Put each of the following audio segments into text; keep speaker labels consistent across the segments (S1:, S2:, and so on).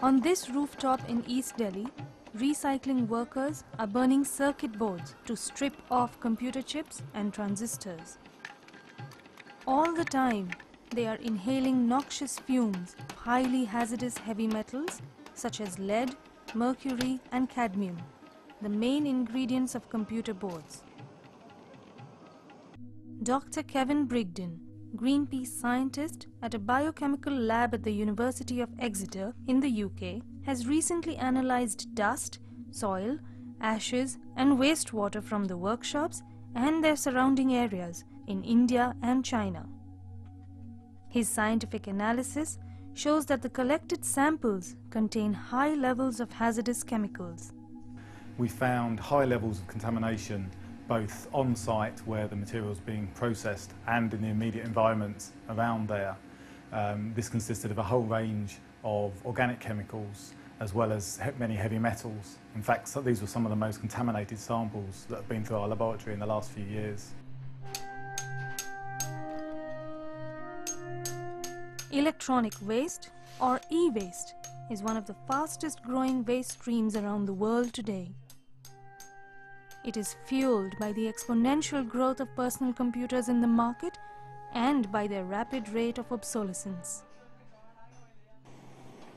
S1: On this rooftop in East Delhi, recycling workers are burning circuit boards to strip off computer chips and transistors. All the time, they are inhaling noxious fumes of highly hazardous heavy metals such as lead, mercury and cadmium, the main ingredients of computer boards. Dr. Kevin Brigden, Greenpeace scientist at a biochemical lab at the University of Exeter in the UK, has recently analysed dust, soil, ashes and wastewater from the workshops and their surrounding areas in India and China. His scientific analysis shows that the collected samples contain high levels of hazardous chemicals.
S2: We found high levels of contamination both on site where the material is being processed and in the immediate environment around there. This consisted of a whole range of organic chemicals as well as many heavy metals. In fact, these were some of the most contaminated samples that have been through our laboratory in the last few years.
S1: Electronic waste, or e-waste, is one of the fastest growing waste streams around the world today. It is fueled by the exponential growth of personal computers in the market and by their rapid rate of obsolescence.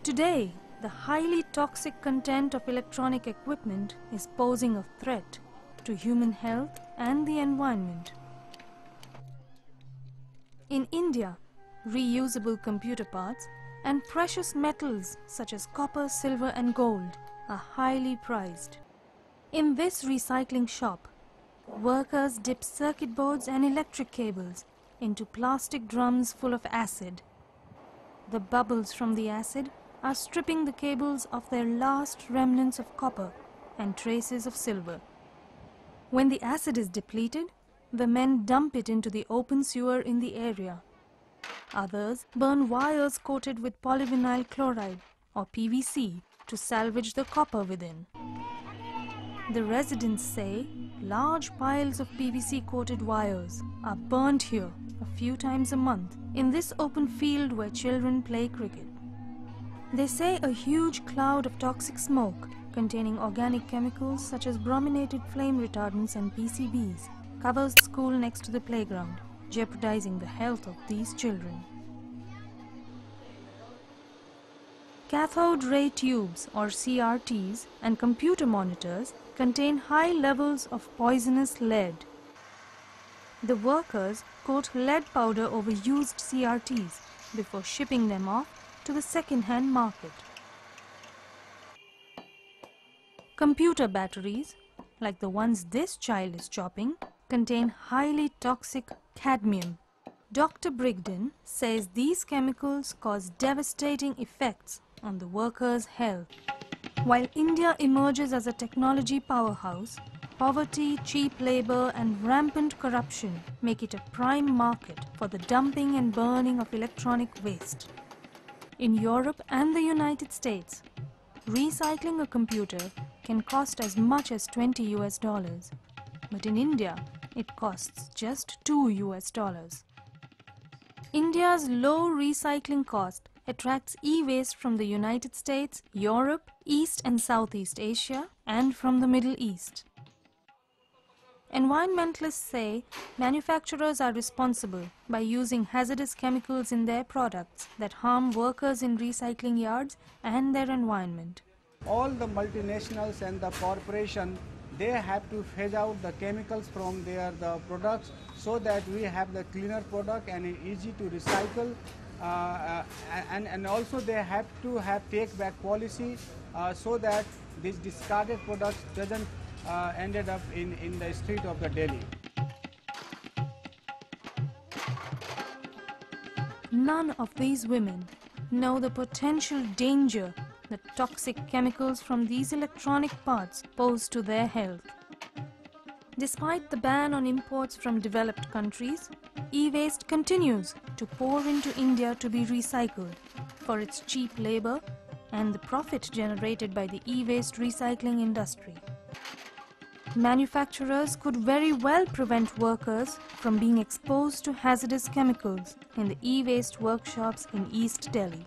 S1: Today, the highly toxic content of electronic equipment is posing a threat to human health and the environment. In India, reusable computer parts and precious metals such as copper, silver and gold are highly prized. In this recycling shop, workers dip circuit boards and electric cables into plastic drums full of acid. The bubbles from the acid are stripping the cables of their last remnants of copper and traces of silver. When the acid is depleted, the men dump it into the open sewer in the area. Others burn wires coated with polyvinyl chloride or PVC to salvage the copper within. The residents say large piles of PVC-coated wires are burnt here a few times a month in this open field where children play cricket. They say a huge cloud of toxic smoke containing organic chemicals such as brominated flame retardants and PCBs covers the school next to the playground, jeopardizing the health of these children. Cathode ray tubes, or CRTs, and computer monitors contain high levels of poisonous lead. The workers coat lead powder over used CRTs before shipping them off to the second-hand market. Computer batteries, like the ones this child is chopping, contain highly toxic cadmium. Dr. Brigden says these chemicals cause devastating effects on the workers' health. While India emerges as a technology powerhouse, poverty, cheap labor and rampant corruption make it a prime market for the dumping and burning of electronic waste. In Europe and the United States, recycling a computer can cost as much as $20 US, but in India, it costs just $2 US. India's low recycling cost attracts e-waste from the United States, Europe, East and Southeast Asia, and from the Middle East. Environmentalists say manufacturers are responsible by using hazardous chemicals in their products that harm workers in recycling yards and their environment.
S3: All the multinationals and the corporation, they have to phase out the chemicals from the products so that we have the cleaner product and easy to recycle. And also they have to have take-back policy so that these discarded products doesn't ended up in the street of the Delhi.
S1: None of these women know the potential danger that toxic chemicals from these electronic parts pose to their health. Despite the ban on imports from developed countries, e-waste continues to pour into India to be recycled for its cheap labor and the profit generated by the e-waste recycling industry. Manufacturers could very well prevent workers from being exposed to hazardous chemicals in the e-waste workshops in East Delhi.